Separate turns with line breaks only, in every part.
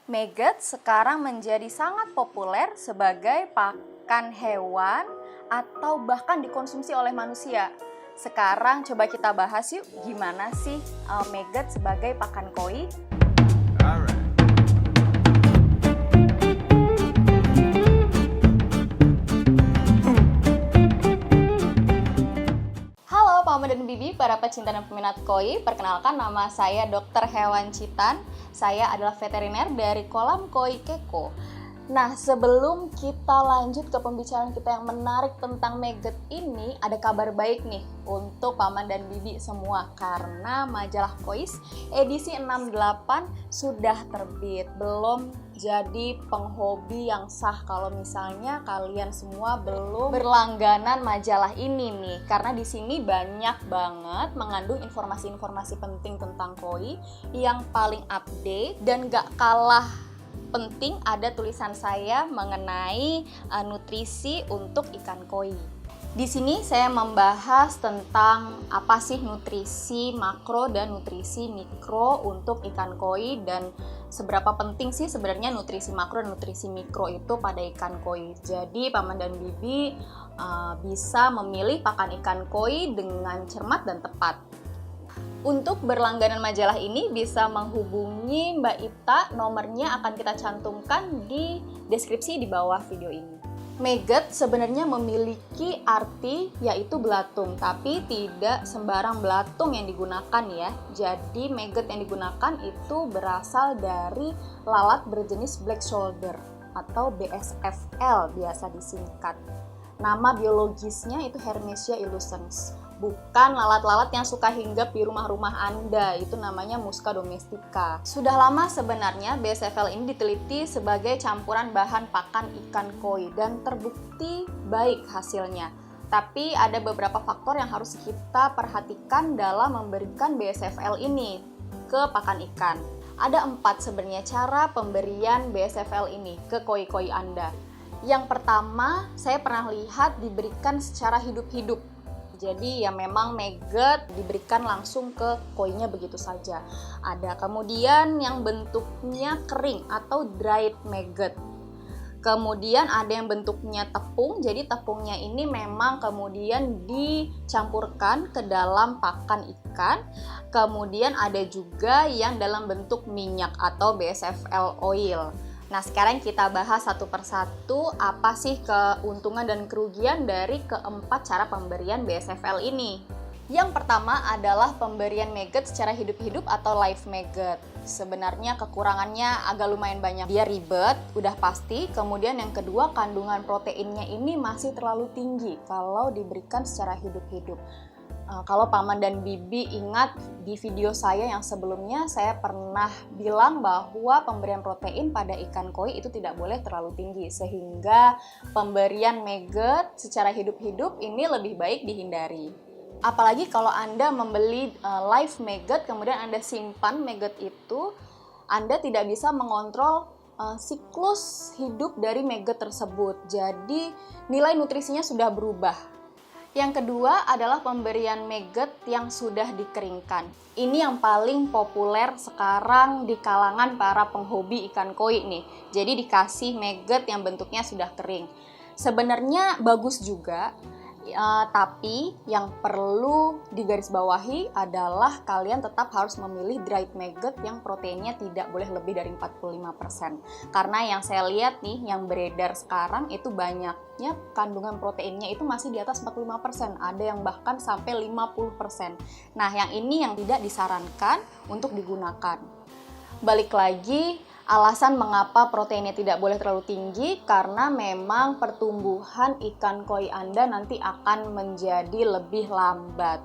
Maggot sekarang menjadi sangat populer sebagai pakan hewan atau bahkan dikonsumsi oleh manusia. Sekarang coba kita bahas yuk gimana sih maggot sebagai pakan koi. Halo Paman dan Bibi, para pecinta dan peminat koi. Perkenalkan, nama saya Dr. Hewan Citan. Saya adalah veteriner dari kolam koi Keko. Nah, sebelum kita lanjut ke pembicaraan kita yang menarik tentang maggot ini, ada kabar baik nih untuk Paman dan Bibi semua, karena majalah Kois edisi 68 sudah terbit. Belum jadi penghobi yang sah kalau misalnya kalian semua belum berlangganan majalah ini nih, karena di sini banyak banget mengandung informasi-informasi penting tentang koi yang paling update, dan gak kalah penting ada tulisan saya mengenai nutrisi untuk ikan koi. Di sini saya membahas tentang apa sih nutrisi makro dan nutrisi mikro untuk ikan koi, dan seberapa penting sih sebenarnya nutrisi makro dan nutrisi mikro itu pada ikan koi. Jadi Paman dan Bibi bisa memilih pakan ikan koi dengan cermat dan tepat. Untuk berlangganan majalah ini bisa menghubungi Mbak Ita, nomornya akan kita cantumkan di deskripsi di bawah video ini. Maggot sebenarnya memiliki arti yaitu belatung, tapi tidak sembarang belatung yang digunakan ya. Jadi maggot yang digunakan itu berasal dari lalat berjenis black shoulder atau BSFL biasa disingkat. Nama biologisnya itu Hermesia illucens. Bukan lalat-lalat yang suka hinggap di rumah-rumah Anda, itu namanya Musca domestica. Sudah lama sebenarnya BSFL ini diteliti sebagai campuran bahan pakan ikan koi dan terbukti baik hasilnya. Tapi ada beberapa faktor yang harus kita perhatikan dalam memberikan BSFL ini ke pakan ikan. Ada 4 sebenarnya cara pemberian BSFL ini ke koi-koi Anda. Yang pertama, saya pernah lihat diberikan secara hidup-hidup. Jadi ya memang maggot diberikan langsung ke koinya begitu saja. Ada kemudian yang bentuknya kering atau dried maggot. Kemudian ada yang bentuknya tepung, jadi tepungnya ini memang kemudian dicampurkan ke dalam pakan ikan. Kemudian ada juga yang dalam bentuk minyak atau BSFL oil. Nah, sekarang kita bahas satu persatu apa sih keuntungan dan kerugian dari keempat cara pemberian BSFL ini. Yang pertama adalah pemberian maggot secara hidup-hidup atau live maggot. Sebenarnya kekurangannya agak lumayan banyak. Dia ribet, udah pasti. Kemudian yang kedua, kandungan proteinnya ini masih terlalu tinggi kalau diberikan secara hidup-hidup. Kalau Paman dan Bibi ingat di video saya yang sebelumnya, saya pernah bilang bahwa pemberian protein pada ikan koi itu tidak boleh terlalu tinggi, sehingga pemberian maggot secara hidup-hidup ini lebih baik dihindari. Apalagi kalau Anda membeli live maggot kemudian Anda simpan maggot itu, Anda tidak bisa mengontrol siklus hidup dari maggot tersebut. Jadi nilai nutrisinya sudah berubah. Yang kedua adalah pemberian maggot yang sudah dikeringkan. Ini yang paling populer sekarang di kalangan para penghobi ikan koi nih. Jadi dikasih maggot yang bentuknya sudah kering. Sebenarnya bagus juga, tapi yang perlu digarisbawahi adalah kalian tetap harus memilih dried maggot yang proteinnya tidak boleh lebih dari 45%. Karena yang saya lihat nih, yang beredar sekarang itu banyaknya kandungan proteinnya itu masih di atas 45%, ada yang bahkan sampai 50%. Nah, yang ini yang tidak disarankan untuk digunakan. Balik lagi, alasan mengapa proteinnya tidak boleh terlalu tinggi karena memang pertumbuhan ikan koi Anda nanti akan menjadi lebih lambat.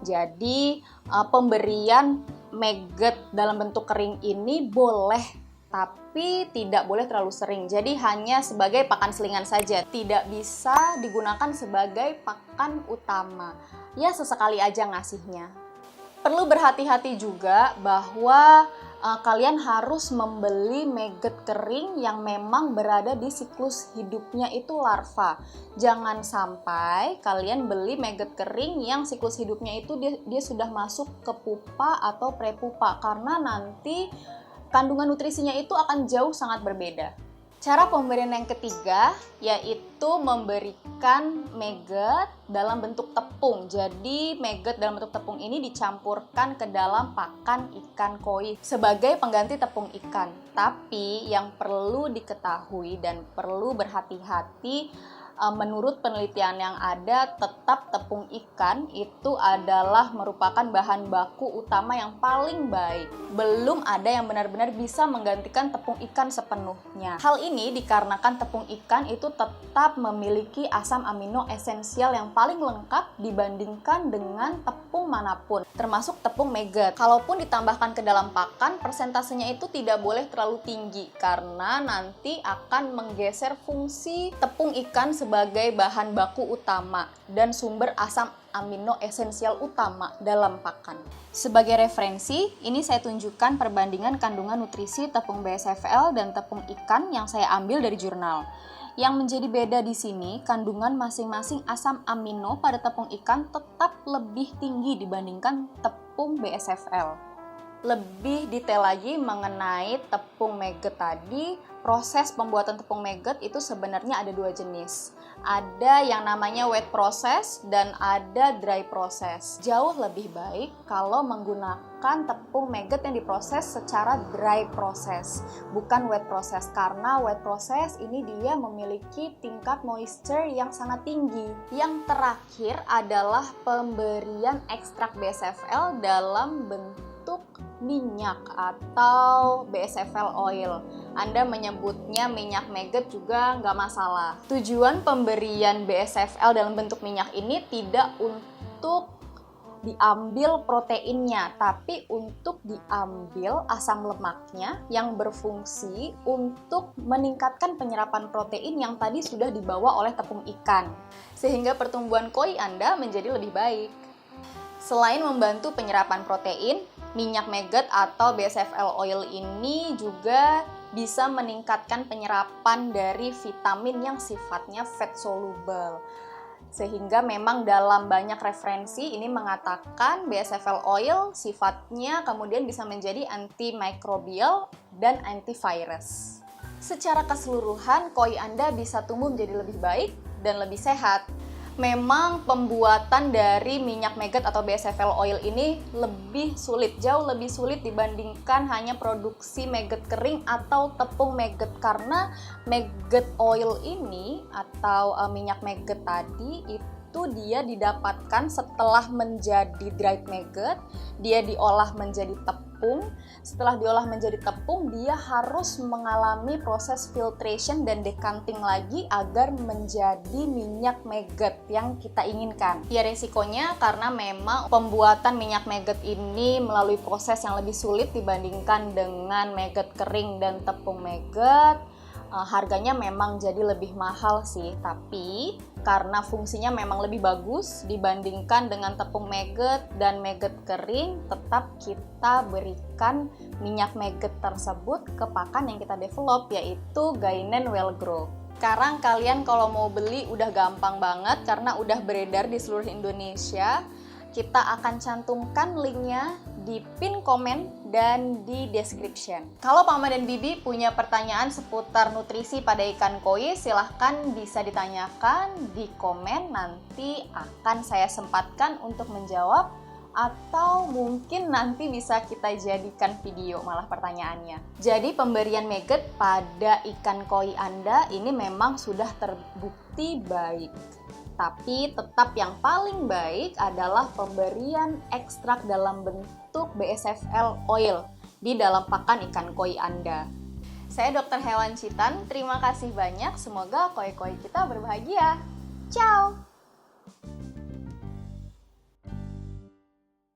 Jadi pemberian maggot dalam bentuk kering ini boleh, tapi tidak boleh terlalu sering. Jadi hanya sebagai pakan selingan saja, tidak bisa digunakan sebagai pakan utama. Ya sesekali aja ngasihnya. Perlu berhati-hati juga bahwa kalian harus membeli maggot kering yang memang berada di siklus hidupnya itu larva. Jangan sampai kalian beli maggot kering yang siklus hidupnya itu dia sudah masuk ke pupa atau prepupa, karena nanti kandungan nutrisinya itu akan jauh sangat berbeda. Cara pemberian yang ketiga yaitu memberikan maggot dalam bentuk tepung. Jadi maggot dalam bentuk tepung ini dicampurkan ke dalam pakan ikan koi sebagai pengganti tepung ikan. Tapi yang perlu diketahui dan perlu berhati-hati, menurut penelitian yang ada, tetap tepung ikan itu adalah merupakan bahan baku utama yang paling baik. Belum ada yang benar-benar bisa menggantikan tepung ikan sepenuhnya. Hal ini dikarenakan tepung ikan itu tetap memiliki asam amino esensial yang paling lengkap dibandingkan dengan tepung manapun, termasuk tepung maggot. Kalaupun ditambahkan ke dalam pakan, persentasenya itu tidak boleh terlalu tinggi karena nanti akan menggeser fungsi tepung ikan sebagai bahan baku utama dan sumber asam amino esensial utama dalam pakan. Sebagai referensi, ini saya tunjukkan perbandingan kandungan nutrisi tepung BSFL dan tepung ikan yang saya ambil dari jurnal. Yang menjadi beda di sini, kandungan masing-masing asam amino pada tepung ikan tetap lebih tinggi dibandingkan tepung BSFL. Lebih detail lagi mengenai tepung maggot tadi, proses pembuatan tepung maggot itu sebenarnya ada dua jenis. Ada yang namanya wet process dan ada dry process. Jauh lebih baik kalau menggunakan tepung maggot yang diproses secara dry process, bukan wet process, karena wet process ini dia memiliki tingkat moisture yang sangat tinggi. Yang terakhir adalah pemberian ekstrak BSFL dalam bentuk minyak atau BSFL oil. Anda menyebutnya minyak maggot juga nggak masalah. Tujuan pemberian BSFL dalam bentuk minyak ini tidak untuk diambil proteinnya, tapi untuk diambil asam lemaknya yang berfungsi untuk meningkatkan penyerapan protein yang tadi sudah dibawa oleh tepung ikan, sehingga pertumbuhan koi Anda menjadi lebih baik. Selain membantu penyerapan protein, minyak maggot atau BSFL oil ini juga bisa meningkatkan penyerapan dari vitamin yang sifatnya fat soluble. Sehingga memang dalam banyak referensi ini mengatakan BSFL oil sifatnya kemudian bisa menjadi antimikrobial dan antivirus. Secara keseluruhan, koi Anda bisa tumbuh menjadi lebih baik dan lebih sehat. Memang pembuatan dari minyak maggot atau BSFL oil ini lebih sulit, jauh lebih sulit dibandingkan hanya produksi maggot kering atau tepung maggot, karena maggot oil ini atau minyak maggot tadi itu dia didapatkan setelah menjadi dried maggot, dia diolah menjadi tepung. Setelah diolah menjadi tepung, dia harus mengalami proses filtration dan decanting lagi agar menjadi minyak maggot yang kita inginkan. Ya, resikonya karena memang pembuatan minyak maggot ini melalui proses yang lebih sulit dibandingkan dengan maggot kering dan tepung maggot. Harganya memang jadi lebih mahal sih, tapi karena fungsinya memang lebih bagus dibandingkan dengan tepung maggot dan maggot kering, tetap kita berikan minyak maggot tersebut ke pakan yang kita develop, yaitu Gainen Well Grow. Sekarang kalian kalau mau beli udah gampang banget karena udah beredar di seluruh Indonesia. Kita akan cantumkan linknya di pin komen dan di description. Kalau Mama dan Bibi punya pertanyaan seputar nutrisi pada ikan koi, silahkan bisa ditanyakan di komen, nanti akan saya sempatkan untuk menjawab, atau mungkin nanti bisa kita jadikan video malah pertanyaannya. Jadi pemberian maggot pada ikan koi Anda ini memang sudah terbukti baik. Tapi tetap yang paling baik adalah pemberian ekstrak dalam bentuk BSFL oil di dalam pakan ikan koi Anda. Saya Dr. Hewan Citan, terima kasih banyak. Semoga koi-koi kita berbahagia. Ciao!